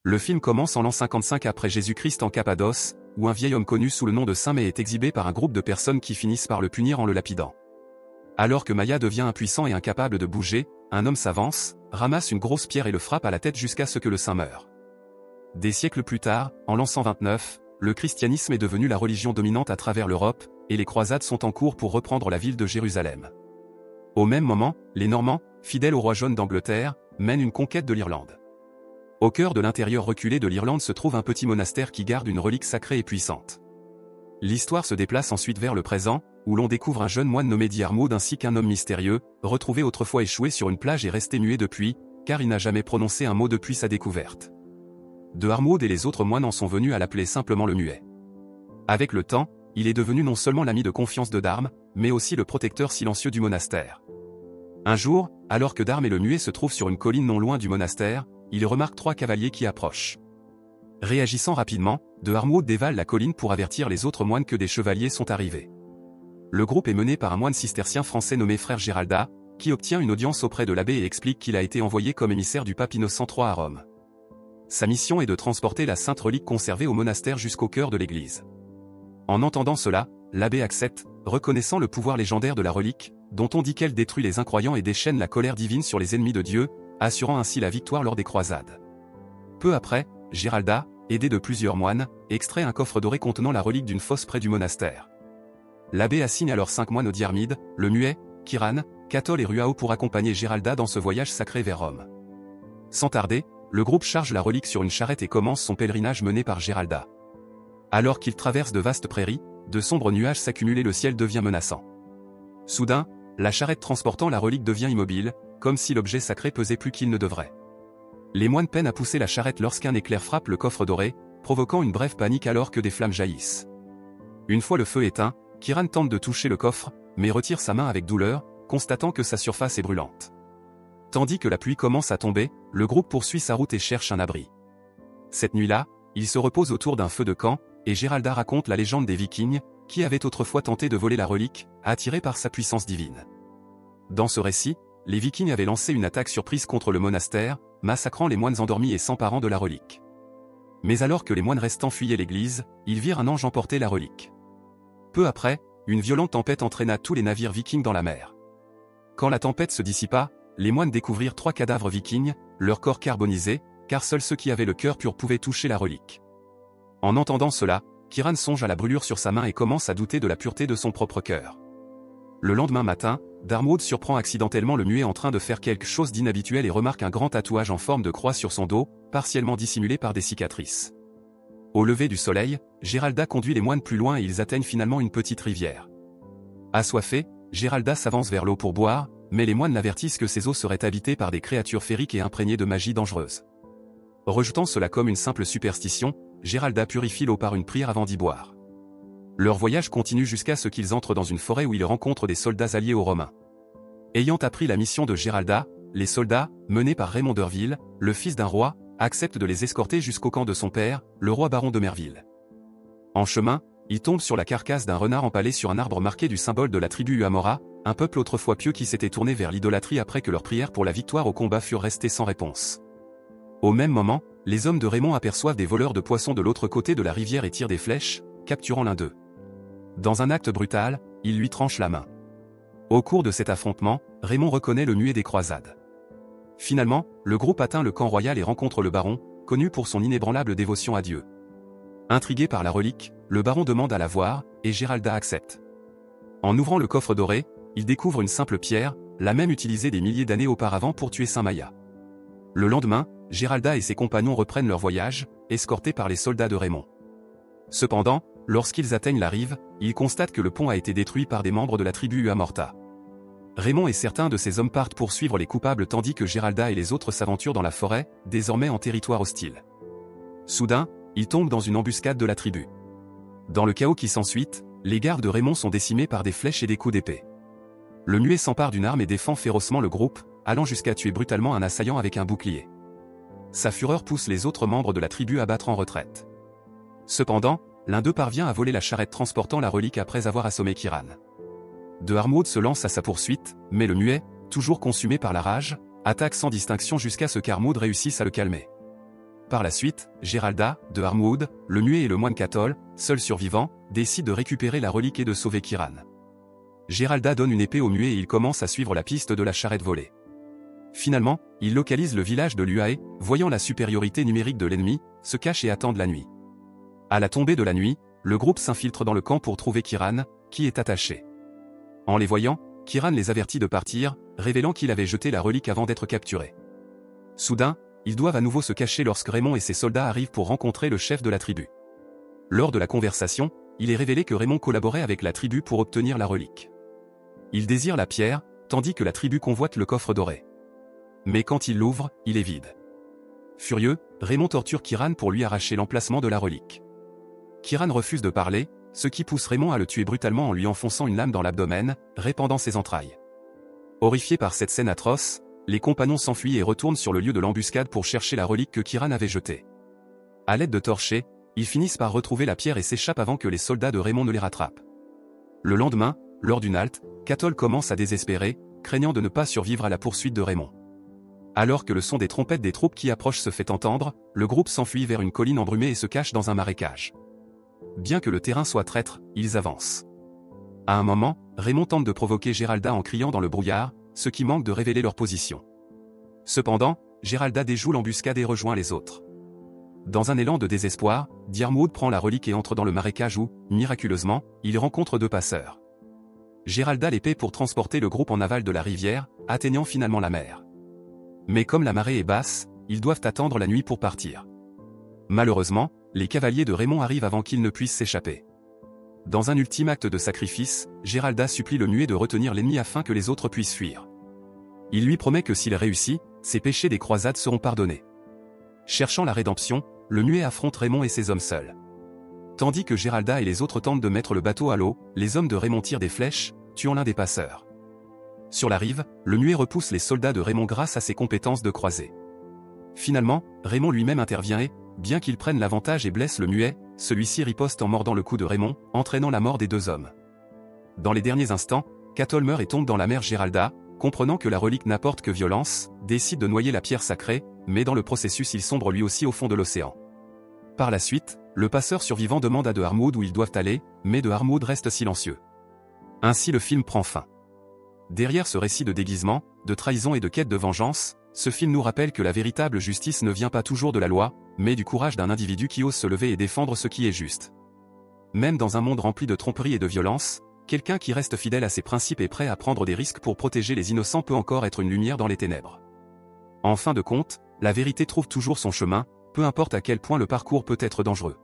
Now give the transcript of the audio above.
Le film commence en l'an 55 après Jésus-Christ en Cappadoce, où un vieil homme connu sous le nom de Saint Mai est exhibé par un groupe de personnes qui finissent par le punir en le lapidant. Alors que Maïa devient impuissant et incapable de bouger, un homme s'avance, ramasse une grosse pierre et le frappe à la tête jusqu'à ce que le saint meure. Des siècles plus tard, en l'an 129, le christianisme est devenu la religion dominante à travers l'Europe, et les croisades sont en cours pour reprendre la ville de Jérusalem. Au même moment, les Normands, fidèles au roi John d'Angleterre, mènent une conquête de l'Irlande. Au cœur de l'intérieur reculé de l'Irlande se trouve un petit monastère qui garde une relique sacrée et puissante. L'histoire se déplace ensuite vers le présent, où l'on découvre un jeune moine nommé Diarmuid ainsi qu'un homme mystérieux, retrouvé autrefois échoué sur une plage et resté muet depuis, car il n'a jamais prononcé un mot depuis sa découverte. Diarmuid et les autres moines en sont venus à l'appeler simplement le muet. Avec le temps, il est devenu non seulement l'ami de confiance de Darm, mais aussi le protecteur silencieux du monastère. Un jour, alors que Darm et le muet se trouvent sur une colline non loin du monastère, il remarque 3 cavaliers qui approchent. Réagissant rapidement, Diarmuid dévale la colline pour avertir les autres moines que des chevaliers sont arrivés. Le groupe est mené par un moine cistercien français nommé frère Giralda, qui obtient une audience auprès de l'abbé et explique qu'il a été envoyé comme émissaire du pape Innocent III à Rome. Sa mission est de transporter la sainte relique conservée au monastère jusqu'au cœur de l'église. En entendant cela, l'abbé accepte, reconnaissant le pouvoir légendaire de la relique, dont on dit qu'elle détruit les incroyants et déchaîne la colère divine sur les ennemis de Dieu, assurant ainsi la victoire lors des croisades. Peu après, Giralda, aidé de plusieurs moines, extrait un coffre doré contenant la relique d'une fosse près du monastère. L'abbé assigne alors 5 moines au Diarmide, le muet, Kiran, Cathol et Ruao pour accompagner Giralda dans ce voyage sacré vers Rome. Sans tarder, le groupe charge la relique sur une charrette et commence son pèlerinage mené par Giralda. Alors qu'il traverse de vastes prairies, de sombres nuages s'accumulent et le ciel devient menaçant. Soudain, la charrette transportant la relique devient immobile, comme si l'objet sacré pesait plus qu'il ne devrait. Les moines peinent à pousser la charrette lorsqu'un éclair frappe le coffre doré, provoquant une brève panique alors que des flammes jaillissent. Une fois le feu éteint, Kiran tente de toucher le coffre, mais retire sa main avec douleur, constatant que sa surface est brûlante. Tandis que la pluie commence à tomber, le groupe poursuit sa route et cherche un abri. Cette nuit-là, il se repose autour d'un feu de camp, et Giralda raconte la légende des Vikings, qui avaient autrefois tenté de voler la relique, attirés par sa puissance divine. Dans ce récit, les Vikings avaient lancé une attaque surprise contre le monastère, massacrant les moines endormis et s'emparant de la relique. Mais alors que les moines restants fuyaient l'église, ils virent un ange emporter la relique. Peu après, une violente tempête entraîna tous les navires vikings dans la mer. Quand la tempête se dissipa, les moines découvrirent 3 cadavres vikings, leurs corps carbonisés, car seuls ceux qui avaient le cœur pur pouvaient toucher la relique. En entendant cela, Kiran songe à la brûlure sur sa main et commence à douter de la pureté de son propre cœur. Le lendemain matin, Diarmuid surprend accidentellement le muet en train de faire quelque chose d'inhabituel et remarque un grand tatouage en forme de croix sur son dos, partiellement dissimulé par des cicatrices. Au lever du soleil, Giralda conduit les moines plus loin et ils atteignent finalement une petite rivière. Assoiffé, Giralda s'avance vers l'eau pour boire, mais les moines l'avertissent que ces eaux seraient habitées par des créatures féeriques et imprégnées de magie dangereuse. Rejetant cela comme une simple superstition, Giralda purifie l'eau par une prière avant d'y boire. Leur voyage continue jusqu'à ce qu'ils entrent dans une forêt où ils rencontrent des soldats alliés aux Romains. Ayant appris la mission de Giralda, les soldats, menés par Raymond d'Urville, le fils d'un roi, acceptent de les escorter jusqu'au camp de son père, le roi baron de Merville. En chemin, ils tombent sur la carcasse d'un renard empalé sur un arbre marqué du symbole de la tribu Uamora, un peuple autrefois pieux qui s'était tourné vers l'idolâtrie après que leurs prières pour la victoire au combat furent restées sans réponse. Au même moment, les hommes de Raymond aperçoivent des voleurs de poissons de l'autre côté de la rivière et tirent des flèches, capturant l'un d'eux. Dans un acte brutal, ils lui tranchent la main. Au cours de cet affrontement, Raymond reconnaît le muet des croisades. Finalement, le groupe atteint le camp royal et rencontre le baron, connu pour son inébranlable dévotion à Dieu. Intrigué par la relique, le baron demande à la voir, et Giralda accepte. En ouvrant le coffre doré, il découvre une simple pierre, la même utilisée des milliers d'années auparavant pour tuer Saint Maïa. Le lendemain, Giralda et ses compagnons reprennent leur voyage, escortés par les soldats de Raymond. Cependant, lorsqu'ils atteignent la rive, ils constatent que le pont a été détruit par des membres de la tribu Uamorta. Raymond et certains de ses hommes partent poursuivre les coupables tandis que Giralda et les autres s'aventurent dans la forêt, désormais en territoire hostile. Soudain, ils tombent dans une embuscade de la tribu. Dans le chaos qui s'ensuit, les gardes de Raymond sont décimés par des flèches et des coups d'épée. Le muet s'empare d'une arme et défend férocement le groupe, allant jusqu'à tuer brutalement un assaillant avec un bouclier. Sa fureur pousse les autres membres de la tribu à battre en retraite. Cependant, l'un d'eux parvient à voler la charrette transportant la relique après avoir assommé Kiran. Diarmuid se lance à sa poursuite, mais le muet, toujours consumé par la rage, attaque sans distinction jusqu'à ce qu'Armuid réussisse à le calmer. Par la suite, Géralda, de Armwood, le muet et le moine Cathol, seul survivant, décident de récupérer la relique et de sauver Kiran. Géralda donne une épée au muet et il commence à suivre la piste de la charrette volée. Finalement, il localise le village de Luae, voyant la supériorité numérique de l'ennemi, se cache et attend la nuit. À la tombée de la nuit, le groupe s'infiltre dans le camp pour trouver Kiran, qui est attaché. En les voyant, Kiran les avertit de partir, révélant qu'il avait jeté la relique avant d'être capturé. Soudain, ils doivent à nouveau se cacher lorsque Raymond et ses soldats arrivent pour rencontrer le chef de la tribu. Lors de la conversation, il est révélé que Raymond collaborait avec la tribu pour obtenir la relique. Il désire la pierre, tandis que la tribu convoite le coffre doré. Mais quand il l'ouvre, il est vide. Furieux, Raymond torture Kiran pour lui arracher l'emplacement de la relique. Kiran refuse de parler, ce qui pousse Raymond à le tuer brutalement en lui enfonçant une lame dans l'abdomen, répandant ses entrailles. Horrifiés par cette scène atroce, les compagnons s'enfuient et retournent sur le lieu de l'embuscade pour chercher la relique que Kiran avait jetée. À l'aide de torchers, ils finissent par retrouver la pierre et s'échappent avant que les soldats de Raymond ne les rattrapent. Le lendemain, lors d'une halte, Cathol commence à désespérer, craignant de ne pas survivre à la poursuite de Raymond. Alors que le son des trompettes des troupes qui approchent se fait entendre, le groupe s'enfuit vers une colline embrumée et se cache dans un marécage. Bien que le terrain soit traître, ils avancent. À un moment, Raymond tente de provoquer Géralda en criant dans le brouillard, ce qui manque de révéler leur position. Cependant, Géralda déjoue l'embuscade et rejoint les autres. Dans un élan de désespoir, Diarmwood prend la relique et entre dans le marécage où, miraculeusement, il rencontre deux passeurs. Géralda les paie pour transporter le groupe en aval de la rivière, atteignant finalement la mer. Mais comme la marée est basse, ils doivent attendre la nuit pour partir. Malheureusement, les cavaliers de Raymond arrivent avant qu'ils ne puissent s'échapper. Dans un ultime acte de sacrifice, Géralda supplie le muet de retenir l'ennemi afin que les autres puissent fuir. Il lui promet que s'il réussit, ses péchés des croisades seront pardonnés. Cherchant la rédemption, le muet affronte Raymond et ses hommes seuls. Tandis que Géralda et les autres tentent de mettre le bateau à l'eau, les hommes de Raymond tirent des flèches, tuant l'un des passeurs. Sur la rive, le muet repousse les soldats de Raymond grâce à ses compétences de croisée. Finalement, Raymond lui-même intervient et, bien qu'il prenne l'avantage et blesse le muet, celui-ci riposte en mordant le cou de Raymond, entraînant la mort des deux hommes. Dans les derniers instants, Cathol meurt et tombe dans la mer. Géralda, comprenant que la relique n'apporte que violence, décide de noyer la pierre sacrée, mais dans le processus il sombre lui aussi au fond de l'océan. Par la suite, le passeur survivant demande à de Armwood où ils doivent aller, mais de Armwood reste silencieux. Ainsi le film prend fin. Derrière ce récit de déguisement, de trahison et de quête de vengeance, ce film nous rappelle que la véritable justice ne vient pas toujours de la loi, mais du courage d'un individu qui ose se lever et défendre ce qui est juste. Même dans un monde rempli de tromperie et de violence, quelqu'un qui reste fidèle à ses principes et prêt à prendre des risques pour protéger les innocents peut encore être une lumière dans les ténèbres. En fin de compte, la vérité trouve toujours son chemin, peu importe à quel point le parcours peut être dangereux.